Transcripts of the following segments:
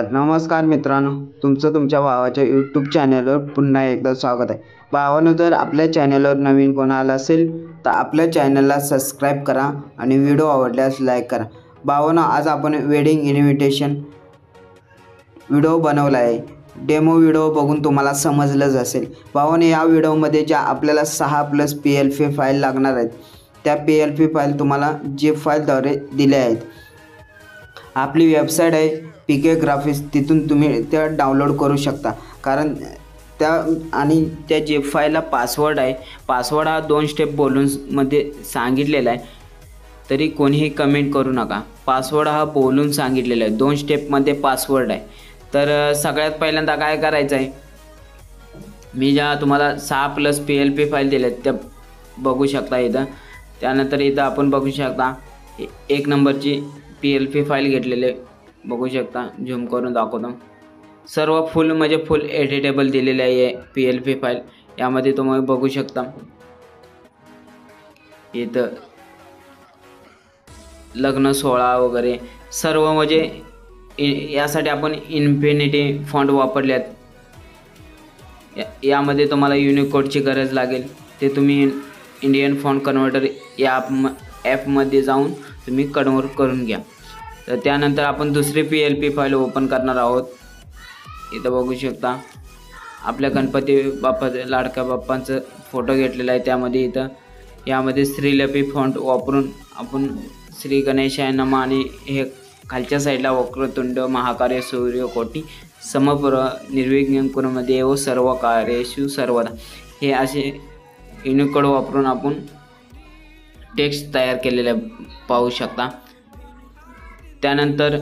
नमस्कार मित्रांनो, तुमचं तुमच्या भावाच्या यूट्यूब चॅनलवर पुन्हा एकदा स्वागत आहे। भावांनो, जर आपल्या चॅनलवर नवीन कोण आला असेल तर आपल्या चॅनलला सबस्क्राईब करा आणि व्हिडिओ आवडल्यास लाईक करा। भावांनो, आज आपण वेडिंग इन्व्हिटेशन व्हिडिओ बनवला आहे। डेमो व्हिडिओ बघून तुम्हाला समजलंच असेल। भावांनो, या व्हिडिओमध्ये ज्या आपल्याला 6+ PLP फाईल लागणार आहेत, त्या PLP फाईल तुम्हाला झिप फाईलद्वारे दिल्या आहेत। आपली वेबसाईट आहे PK ग्राफिक्स, तिथून तुम्ही त्या डाउनलोड करू शकता। कारण त्या झिप फाईलला पासवर्ड आहे। पासवर्ड हा 2 स्टेप बोलूनमध्ये सांगितलेला आहे, तरी कोणीही कमेंट करू नका। पासवर्ड हा बोलून सांगितलेला आहे, 2 स्टेपमध्ये पासवर्ड आहे। तर सगळ्यात पहिल्यांदा काय करायचं आहे, मी ज्या तुम्हाला 6+ PLP फाईल दिल्यात त्या बघू शकता इथं। त्यानंतर इथं आपण बघू शकता 1 नंबरची PLP फाईल घेतलेले बघू शकता। झूम करून दाखवतो। सर्व फुल म्हणजे फुल एडिटेबल दिलेले आहे PLP फाईल। यामध्ये तुम्ही बघू शकता इथं लग्न सोहळा वगैरे सर्व, म्हणजे यासाठी आपण इन्फिनिटी फॉन्ट वापरले आहेत। यामध्ये तुम्हाला युनिकोडची गरज लागेल, ते तुम्ही इंडियन फॉन्ट कन्वर्टर या ॲपमध्ये जाऊन तुम्ही कन्वर्ट करून घ्या। तर त्यानंतर आपण दुसरी PLP फाईल ओपन करणार आहोत। इथं बघू शकता आपल्या गणपती बाप्पा लाडक्या बाप्पांचा फोटो घेतलेला आहे। त्यामध्ये इथं यामध्ये श्रीलिपी फॉन्ट वापरून आपण श्री गणेशाय नमः आणि हे खालच्या साईडला वक्रतुंड महाकाय सूर्यकोटी समप्रभ निर्विघ्नं कुरु मे देव सर्व कार्येषु सर्वदा, हे असे युनिकोड वापरून आपण टेक्स्ट तयार केलेले पाहू शकता। त्यानंतर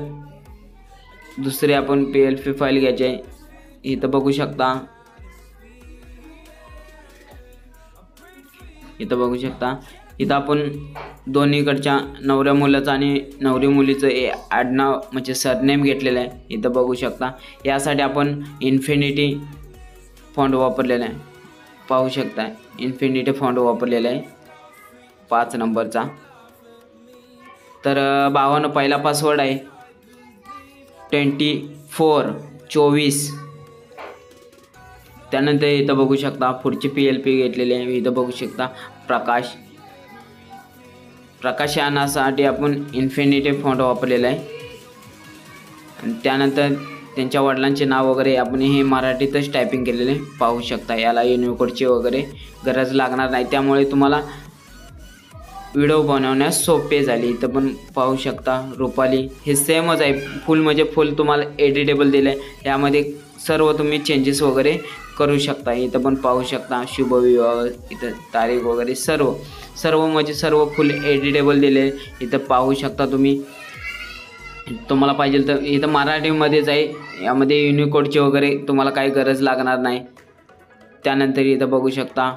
दुसरी आपण PLP फाईल घ्यायची आहे। इथं बघू शकता इथं आपण दोन्हीकडच्या नवऱ्या मुलाचं आणि नवरी मुलीचं आडनाव म्हणजे सरनेम घेतलेलं आहे। इथं बघू शकता यासाठी आपण इन्फिनिटी फॉन्ट वापरलेला आहे, पाहू शकता। इन्फिनिटी फॉन्ट वापरलेला आहे 5 नंबरचा। तर भावांनो, पहिला पासवर्ड आहे 24. त्यानंतर इथं बघू शकता पुढची PLP घेतलेली आहे। इथं बघू शकता प्रकाश या नावासाठी आपण इन्फिनिटी फॉन्ट वापरलेला आहे। आणि त्यानंतर त्यांच्या वडिलांचे नाव वगैरे आपण हे मराठीतच टायपिंग केलेले पाहू शकता। याला युनिकोडची वगैरे गरज लागणार नाही, त्यामुळे तुम्हाला व्हिडिओ बनवण्यास सोपे झाले। इथं पण पाहू शकता रुपाली, हे सेमच आहे। फुल म्हणजे फुल तुम्हाला एडिटेबल दिलं आहे, यामध्ये सर्व तुम्ही चेंजेस वगैरे करू शकता। इथं पण पाहू शकता शुभविवाह, इथं तारीख वगैरे सर्व म्हणजे सर्व फुल एडिटेबल दिले। इथं पाहू शकता तुम्हाला पाहिजे तर इथं मराठीमध्येच आहे, यामध्ये युनिकोडची वगैरे तुम्हाला काही गरज लागणार नाही। त्यानंतर इथं बघू शकता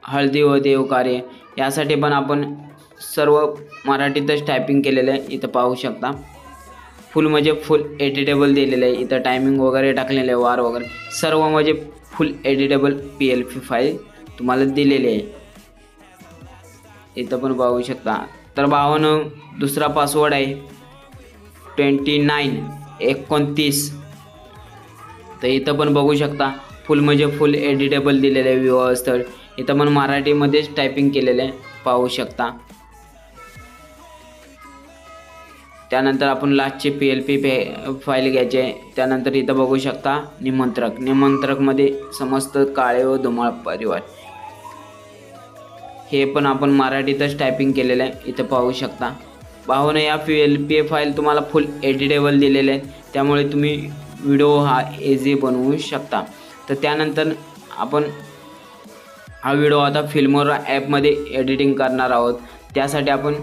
हळदी व देवकार्य, यासाठी पण आपण सर्व मराठीतच टायपिंग केलेलं आहे। इथं पाहू शकता फुल म्हणजे फुल एडिटेबल दिलेलं आहे। इथं टायमिंग वगैरे टाकलेलं आहे, वार वगैरे सर्व म्हणजे फुल एडिटेबल PLP फाईल तुम्हाला दिलेली आहे। इथं पण पाहू शकता। तर भावांनो, दुसरा पासवर्ड आहे 29. तर इथं पण बघू शकता फुल म्हणजे फुल एडिटेबल दिलेलं आहे विवाह स्थळ। इथं पण मराठीमध्येच टायपिंग केलेलं आहे, पाहू शकता। त्यानंतर आपण लास्टची PLP फाईल घ्यायची आहे। त्यानंतर इथं बघू शकता निमंत्रकमध्ये समस्त काळे व धुमाळ परिवार, हे पण आपण मराठीतच टायपिंग केलेलं आहे। इथं पाहू शकता। भावांनो, या PLP फाईल तुम्हाला फुल एडिटेबल दिलेले आहेत, त्यामुळे तुम्ही व्हिडिओ हा इझी बनवू शकता। तर त्यानंतर आपण हा व्हिडिओ आता फिल्मोरा ॲपमध्ये एडिटिंग करणार आहोत। त्यासाठी आपण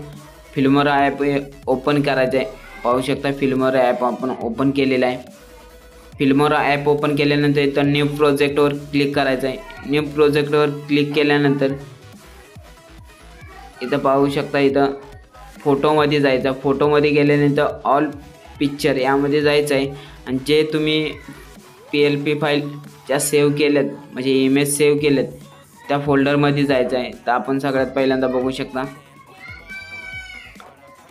फिल्मोरा ॲप ओपन करायचं आहे। पाहू शकता फिल्मोरा ॲप आपण ओपन केलेला आहे। फिल्मोरा ॲप ओपन केल्यानंतर इथं न्यू प्रोजेक्टवर क्लिक करायचं आहे। न्यू प्रोजेक्टवर क्लिक केल्यानंतर इथं पाहू शकता इथं फोटोमध्ये जायचं। फोटोमध्ये गेल्यानंतर ऑल पिक्चर यामध्ये जायचं आहे, आणि जे तुम्ही PLP फाईल ज्या सेव्ह केल्यात म्हणजे इमेज सेव्ह केल्यात त्या फोल्डरमध्ये जायचं आहे। तर आपण सगळ्यात पहिल्यांदा बघू शकता,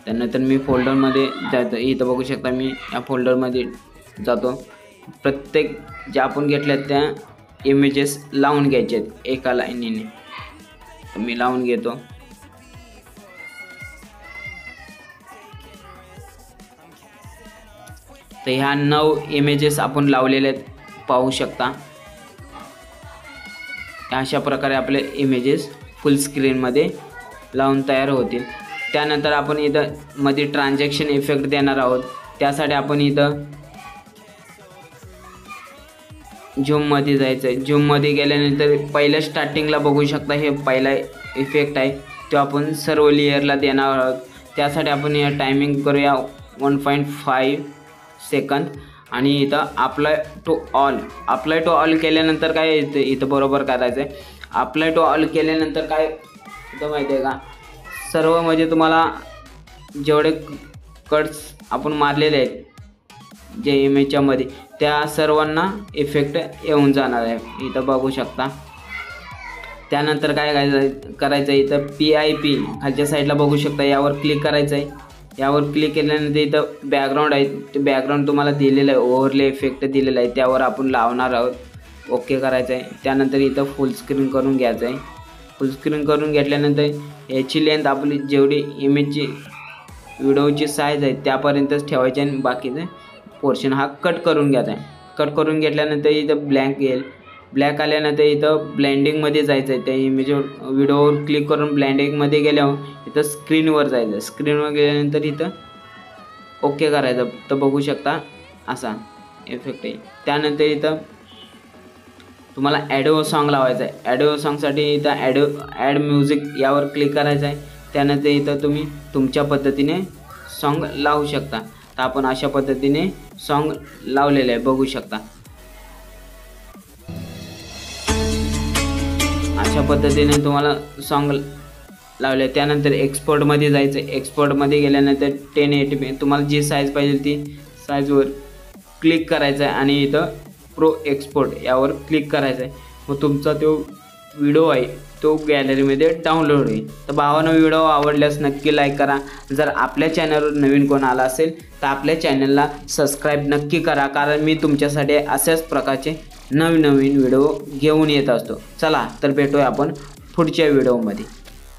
त्यानंतर मी फोल्डरमध्ये जातो। इथं बघू शकता मी या फोल्डरमध्ये जातो. प्रत्येक ज्या आपण घेतल्यात त्या इमेजेस लावून घ्यायचे आहेत एका लाईनीने. मी लावून घेतो. तर ह्या 9 इमेजेस आपण लावलेले आहेत, पाहू शकता. अशा प्रकारे आपले इमेजेस फुल स्क्रीनमध्ये लावून तयार होतील. त्यानंतर आपण इथं मध्ये ट्रान्झॅक्शन इफेक्ट देणार आहोत. त्यासाठी आपण इथं झूममध्ये जायचं आहे. झूममध्ये गेल्यानंतर पहिल्या स्टार्टिंगला बघू शकता हे पहिला इफेक्ट आहे, तो आपण सर्व लेअरला देणार आहोत. त्यासाठी आपण या टायमिंग करूया 1.5 सेकंद आणि इथं अप्लाय टू ऑल केल्यानंतर काय येतं, इथं बरोबर करायचं आहे. अप्लाय टू ऑल केल्यानंतर काय इथं माहिती आहे का, सर्व म्हणजे तुम्हाला जेवढे कट्स आपण मारलेले आहेत जे इमेजच्या मध्ये त्या सर्वांना इफेक्ट येऊन जाणार आहे, इथं बघू शकता. त्यानंतर काय करायचं आहे, इथं PIP खालच्या साईडला बघू शकता, यावर क्लिक करायचं आहे. यावर क्लिक केल्यानंतर इथं बॅकग्राऊंड आहे, ते बॅकग्राऊंड तुम्हाला दिलेलं आहे, ओव्हरले इफेक्ट दिलेला आहे, त्यावर आपण लावणार आहोत. ओके करायचं आहे. त्यानंतर इथं फुल स्क्रीन करून घ्यायचं आहे. फुल स्क्रीन करून घेतल्यानंतर याची लेंथ आपली जेवढी इमेजची व्हिडिओची साईज आहे त्यापर्यंतच ठेवायची आणि बाकीचे पोर्शन हा कट करून घ्यायचा आहे. कट करून घेतल्यानंतर इथं ब्लँक येईल. ब्लॅक आल्यानंतर इथं ब्लेंडिंगमध्ये जायचं आहे. त्या इमेजवर व्हिडिओवर क्लिक करून ब्लेंडिंगमध्ये गेल्यावर इथं स्क्रीनवर जायचं. स्क्रीनवर गेल्यानंतर इथं ओके करायचं. तर बघू शकता असा इफेक्ट आहे. त्यानंतर इथं तुम्हाला ॲडिओ सॉन्ग लावायचं आहे. ॲडिओ सॉन्गसाठी इथं ॲड म्युझिक यावर क्लिक करायचं आहे. त्यानंतर इथं तुम्ही तुमच्या पद्धतीने सॉन्ग लावू शकता. तर आपण अशा पद्धतीने सॉन्ग लावलेलं आहे, बघू शकता. अशा पद्धतीने तुम्हाला सॉन्ग लावले. त्यानंतर एक्सपोर्टमध्ये जायचं. एक्सपोर्टमध्ये गेल्यानंतर 1080p तुम्हाला जी साईज पाहिजे ती साईजवर क्लिक करायचं आहे आणि इथं प्रो एक्सपोर्ट यावर क्लिक करायचं आहे. मग तुमचा तो व्हिडिओ आहे तो गॅलरीमध्ये डाउनलोड होईल. तर भावांनो, व्हिडिओ आवडल्यास नक्की लाईक करा. जर आपल्या चॅनलवर नवीन कोण आला असेल तर आपल्या चॅनलला सबस्क्राईब नक्की करा, कारण मी तुमच्यासाठी अशाच प्रकारचे नवीन व्हिडिओ घेऊन येत असतो. चला तर भेटूया आपण पुढच्या व्हिडिओमध्ये.